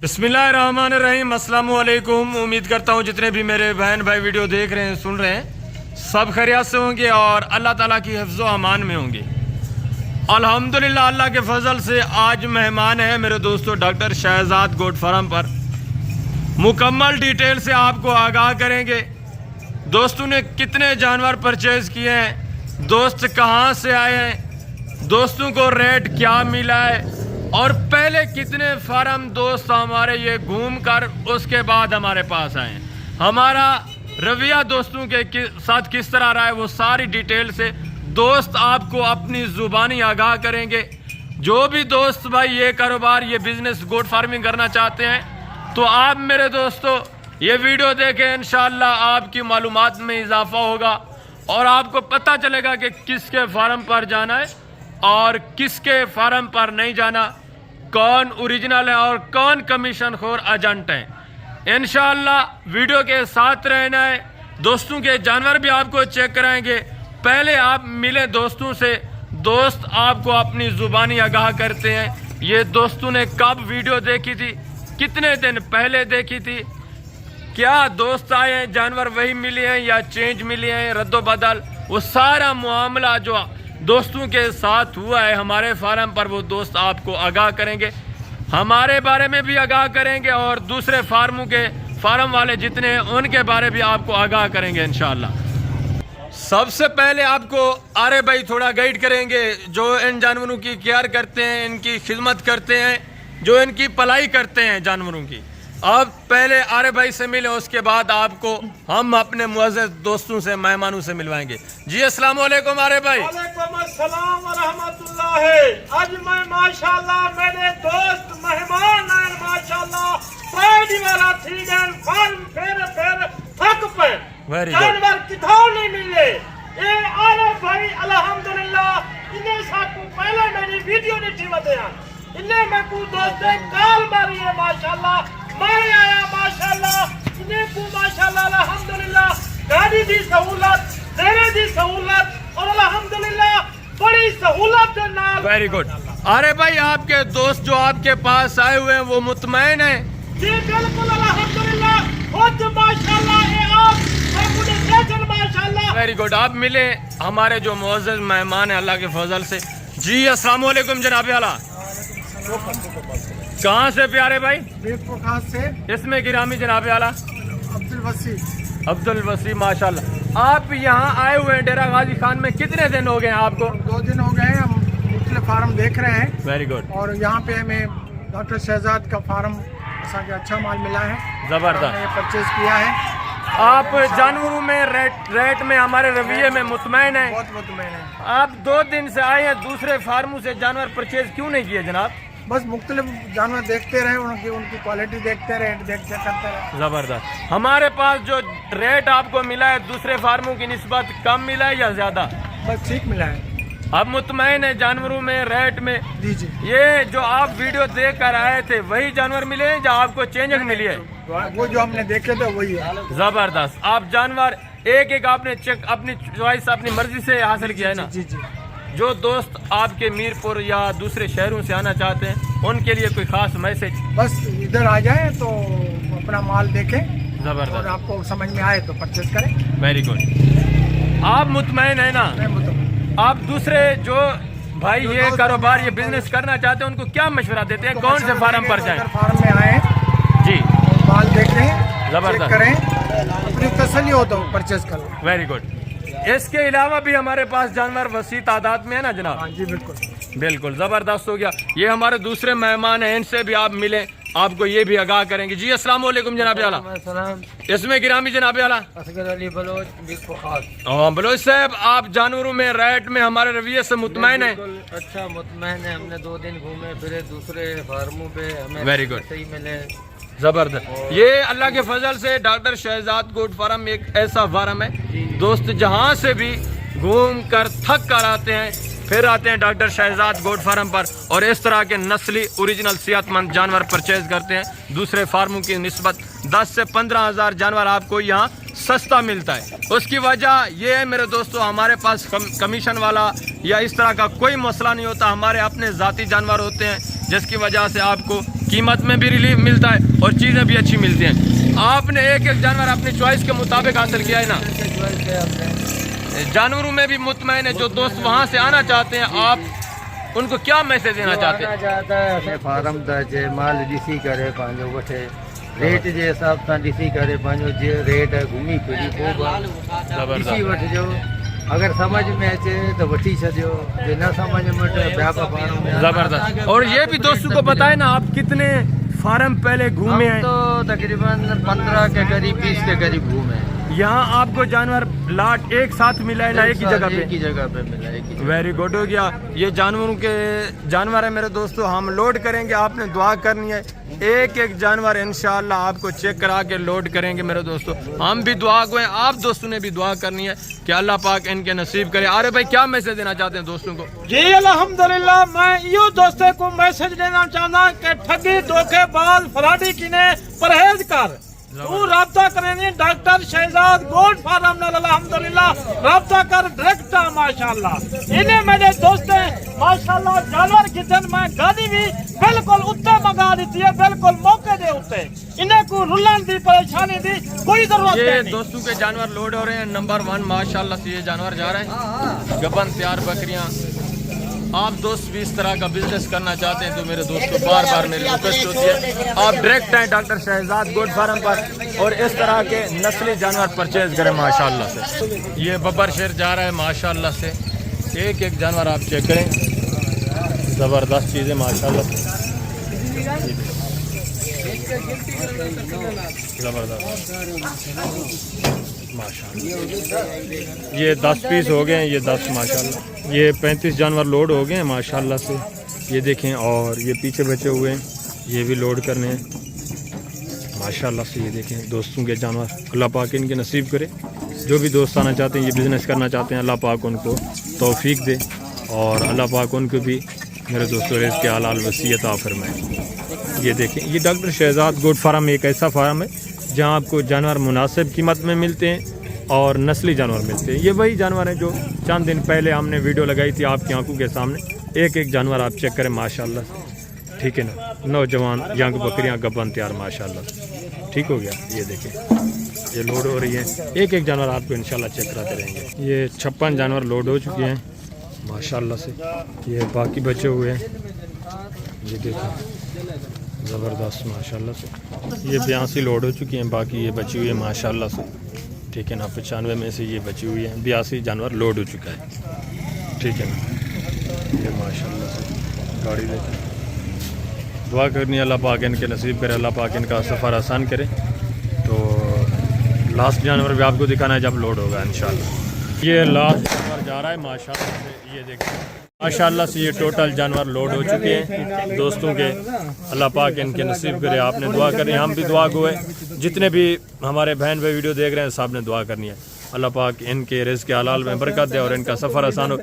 बिस्मिल्लाहिर्रहमानिर्रहीम। अस्सलाम वालेकुम। उम्मीद करता हूँ जितने भी मेरे बहन भाई वीडियो देख रहे हैं सुन रहे हैं सब खैरियत से होंगे और अल्लाह ताला की हिफ्ज़ व अमान में होंगे। अल्हम्दुलिल्लाह अल्लाह के फजल से आज मेहमान है मेरे दोस्तों डॉक्टर शहजाद गोट फार्म पर। मुकम्मल डिटेल से आपको आगाह करेंगे दोस्तों ने कितने जानवर परचेज़ किए हैं, दोस्त कहाँ से आए हैं, दोस्तों को रेट क्या मिला है और पहले कितने फार्म दोस्त हमारे ये घूम कर उसके बाद हमारे पास आए हैं। हमारा रवैया दोस्तों के साथ किस तरह रहा है वो सारी डिटेल से दोस्त आपको अपनी ज़ुबानी आगाह करेंगे। जो भी दोस्त भाई ये कारोबार ये बिज़नेस गोट फार्मिंग करना चाहते हैं तो आप मेरे दोस्तों ये वीडियो देखें, इंशाअल्लाह आपकी मालूमात में इजाफा होगा और आपको पता चलेगा कि किसके फार्म पर जाना है और किसके फार्म पर नहीं जाना, कौन ओरिजिनल है और कौन कमीशन खोर एजेंट हैं। इंशाअल्लाह वीडियो के साथ रहना है। दोस्तों के जानवर भी आपको चेक कराएंगे। पहले आप मिले दोस्तों से, दोस्त आपको अपनी ज़ुबानी आगाह करते हैं ये दोस्तों ने कब वीडियो देखी थी, कितने दिन पहले देखी थी, क्या दोस्त आए हैं जानवर वही मिले हैं या चेंज मिले हैं रद्दो बदल, वो सारा मामला जो दोस्तों के साथ हुआ है हमारे फार्म पर वो दोस्त आपको आगाह करेंगे, हमारे बारे में भी आगाह करेंगे और दूसरे फार्म वाले जितने हैं उनके बारे भी आपको आगाह करेंगे इंशाअल्लाह। सबसे पहले आपको आरे भाई थोड़ा गाइड करेंगे जो इन जानवरों की केयर करते हैं, इनकी खिदमत करते हैं, जो इनकी पलाई करते हैं जानवरों की। अब पहले आरे भाई से मिले उसके बाद आपको हम अपने मुअज़्ज़ज़ दोस्तों से मेहमानों से मिलवाएंगे। जी अस्सलाम वालेकुम आरे भाई। वालेकुम अस्सलाम व रहमतुल्लाह। आज मैं माशाल्लाह मेरे दोस्त मेहमान हैं माशाल्लाह पैडी वाला थीगन फार्म फेर थक पे जानवर किथों नहीं मिले ये आरे भाई अल्हम्दुलिल्लाह इन्हें साकू पहले मेरी वीडियो नहीं थी बताया इन्हें मैं को दोस्त काल मारी है माशाल्लाह मैं आया माशाल्लाह इन्हें को माशाल्लाह अल्हम्दुलिल्लाह गाड़ी दी सहूलत देने दी सहूलत और अल्हम्दुलिल्लाह बड़ी सहूलत है ना। Very good. अरे भाई आपके दोस्त जो आपके पास आए हुए हैं वो मुतमईन हैं? जी बिल्कुल अल्हम्दुलिल्लाह खुद माशाल्लाह ये आप माशाल्लाह। Very good. आप मिले हमारे जो मुअज़्ज़ज़ मेहमान हैं अल्लाह के फजल से। जी अस्सलाम वालेकुम जनाब आला। कहाँ से प्यारे भाई? से इसमें गिरामी जनाब आला अब्दुल वसी माशाल्लाह। आप यहाँ आए हुए हैं डेरा गाजी खान में कितने दिन हो गए हैं आपको? 2 दिन हो गए। हम मुख्तलिफ फार्म देख रहे हैं। Very good. और यहाँ पे हमें डॉक्टर शहजाद का फार्म अच्छा माल मिला है, जबरदस्त परचेज किया है। आप जानवरों में रेट में हमारे रवैये में मुतमईन हैं? बहुत मुतमईन है। आप 2 दिन से आए हैं, दूसरे फार्मों से जानवर परचेज क्यों नहीं किए जनाब? बस मुख्तलिफ जानवर देखते रहे, उनकी क्वालिटी देखते रहे, करते रहे। जबरदस्त। हमारे पास जो रेट आपको मिला है दूसरे फार्मों की निस्बत कम मिला है या ज्यादा? बस ठीक मिला है। अब मुतमईन है जानवरों में रेट में? जी जी। ये जो आप वीडियो देख कर आए थे वही जानवर मिले हैं या आपको चेंजिंग मिली है? वो जो हमने देखे थे वही है। जबरदस्त। आप जानवर एक आपने चेक अपनी चॉइस अपनी मर्जी से हासिल किया है ना? जी जी। जो दोस्त आपके मीरपुर या दूसरे शहरों से आना चाहते हैं उनके लिए कोई खास मैसेज? बस इधर आ जाए तो अपना माल देखें, जबरदस्त, और आपको समझ में आए तो परचेज करें। Very good. आप मुतमईन है ना? आप दूसरे जो भाई ये कारोबार ये बिजनेस करना चाहते हैं उनको क्या मशवरा देते हैं, कौन से फार्म पर जाएं? फार्म में आए जी, माल देखें, जबरदस्त करें, अपनी तसल्ली हो तो परचेज करें। Very good. इसके अलावा भी हमारे पास जानवर वसी तादाद में है ना जनाब? हाँ जी बिल्कुल बिल्कुल जबरदस्त हो गया। ये हमारे दूसरे मेहमान हैं, इनसे भी आप मिलें, आपको ये भी आगाह करेंगे। जी अस्सलाम वालेकुम जनाब आला। इसमें गिरामी जनाब आला असगर अली बलोच बलोच साहब, आप जानवरों में रेट में हमारे रवैये से मुतमईन है? अच्छा मुतमईन है। हमने 2 दिन घूमे फिरे दूसरे फार्मों पे, हमें वेरी गुड, सही मिले। जबरदस्त। ये अल्लाह के फजल से डॉक्टर शहजाद गोट फार्म एक ऐसा फार्म है दोस्त जहाँ से भी घूम कर थक कर आते हैं फिर आते हैं डॉक्टर शहजाद गोट फार्म पर और इस तरह के नस्ली ओरिजिनल सेहतमंद जानवर परचेज करते हैं। दूसरे फार्मों की निस्बत 10 से 15 हज़ार जानवर आपको यहाँ सस्ता मिलता है। उसकी वजह ये है मेरे दोस्तों हमारे पास कमीशन वाला या इस तरह का कोई मसला नहीं होता। हमारे अपने ज़ाती जानवर होते हैं جس کی وجہ سے آپ کو قیمت میں بھی ریلیف ملتا ہے اور چیزیں بھی اچھی ملتی ہیں. آپ نے ایک ایک جانور اپنی چوائس کے مطابق حاصل کیا ہے نا. جانوروں میں بھی مطمئن ہے. جو دوست وہاں سے آنا چاہتے ہیں آپ ان کو کیا میسج دینا چاہتے ہیں؟ چاہتا ہے اپنے فارم تا جے مال ڈیسی کرے پانجو وٹھے ریٹ جے حساب سے ڈیسی کرے پانجو جے ریٹ ہے گھومی پھری کو ڈیسی وٹ جو اگر سمجھ میں اچے تو وٹھی چھڈیو جے نہ سمجھ میں تو بیا پاڑو میں زبردست. اور یہ بھی دوستوں کو بتائیں نا آپ کتنے فارم پہلے گھومے ہیں؟ تو تقریباً 15 کے قریب 20 کے قریب گھومے ہیں. یہاں آپ کو جانور لاٹ ایک ساتھ ملا ہے نا ایک ہی جگہ پہ؟ ایک ہی جگہ پہ ملا. ایک ہی جگہ. ویری گڈ ہو گیا. یہ جانوروں کے جانور ہیں میرے دوستو. ہم لوڈ کریں گے, آپ نے دعا کرنی ہے. ایک ایک جانور انشاءاللہ آپ کو چیک کرا کے لوڈ کریں گے میرے دوستو. ہم بھی دعا کو ہیں, آپ دوستوں نے بھی دعا کرنی ہے کہ اللہ پاک ان کے نصیب کرے. آرے بھائی کیا میسج دینا چاہتے ہیں دوستوں کو؟ جی الحمدللہ میں یہ دوستوں کو میسج دینا چاہتا کہ ٹھگی دھوکے باز فراڈی کنے پرہیز کر. تو رابطہ کریں ڈاکٹر شہزاد گوڈ فارم نال الحمدللہ رابطہ کر ڈائریکٹ ماشاءاللہ. انہیں میرے دوست ماشاءاللہ جانور کتن میں گاڑی بھی بالکل اتنے منگا دیتی ہے, بالکل موقع دے اتنے. انہیں کو رلن دی پریشانی دی کوئی ضرورت نہیں. یہ دوستوں کے جانور لوڈ ہو رہے ہیں. نمبر 1 ماشاءاللہ سے یہ جانور جا رہے ہیں. گبن تیار بکریاں. آپ دوست بھی اس طرح کا بزنس کرنا چاہتے ہیں تو میرے دوست کو بار بار میری ریکویسٹ ہوتی ہے آپ ڈائریکٹ آئیں ڈاکٹر شہزاد گوڈ فارم پر اور اس طرح کے نسلی جانور پرچیز کریں ماشاءاللہ سے. یہ ببر شیر جا رہا ہے ماشاءاللہ سے. ایک ایک جانور آپ چیک کریں. زبردست چیزیں ماشاءاللہ سے. زبردست ماشاءاللہ. یہ 10 پیس ہو گئے ہیں. یہ 10 ماشاءاللہ. یہ 35 جانور لوڈ ہو گئے ہیں ماشاءاللہ سے. یہ دیکھیں اور یہ پیچھے بچے ہوئے ہیں یہ بھی لوڈ کرنے ہیں ماشاءاللہ سے. یہ دیکھیں دوستوں کے جانور. اللہ پاک ان کے نصیب کرے. جو بھی دوست آنا چاہتے ہیں یہ بزنس کرنا چاہتے ہیں اللہ پاک ان کو توفیق دے اور اللہ پاک ان کو بھی میرے دوستوں رزق کے حلال وسیع عطا فرمائے. یہ دیکھیں یہ ڈاکٹر شہزاد گوڈ فارم ایک ایسا فارم ہے جہاں آپ کو جانور مناسب قیمت میں ملتے ہیں اور نسلی جانور ملتے ہیں. یہ وہی جانور ہیں جو چند دن پہلے ہم نے ویڈیو لگائی تھی آپ کی آنکھوں کے سامنے. ایک ایک جانور آپ چیک کریں ماشاءاللہ. ٹھیک ہے نا. نوجوان ینگ بکریاں گبن تیار ماشاءاللہ. ٹھیک ہو گیا. یہ دیکھیں یہ لوڈ ہو رہی ہے. ایک ایک جانور آپ کو انشاءاللہ چیک کراتے رہیں گے. یہ 56 جانور لوڈ ہو چکے ہیں ماشاءاللہ سے. یہ باقی بچے ہوئے ہیں. یہ دیکھیں زبردست ماشاءاللہ سے. یہ 82 لوڈ ہو چکی ہیں. باقی یہ بچی ہوئی ہے ماشاءاللہ سے. ٹھیک ہے نا. 95 میں سے یہ بچی ہوئی ہے. 82 جانور لوڈ ہو چکا ہے. ٹھیک ہے نا. یہ ماشاءاللہ سے گاڑی دیکھیں. دعا کرنی ہے اللہ پاک ان کے نصیب کرے. اللہ پاک ان کا سفر آسان کرے. تو لاسٹ جانور بھی آپ کو دکھانا ہے جب لوڈ ہوگا انشاءاللہ. یہ لاسٹ جانور جا رہا ہے ماشاءاللہ سے. یہ دیکھیں ماشاءاللہ سے یہ ٹوٹل جانور لوڈ ہو چکے ہیں دوستوں کے. اللہ پاک ان کے نصیب کرے. آپ نے دعا کرنی ہے. ہم بھی دعا گو ہے. جتنے بھی ہمارے بہن بھائی ویڈیو دیکھ رہے ہیں سب نے دعا کرنی ہے اللہ پاک ان کے رزق کے حلال میں برکت دے اور ان کا سفر آسان ہو.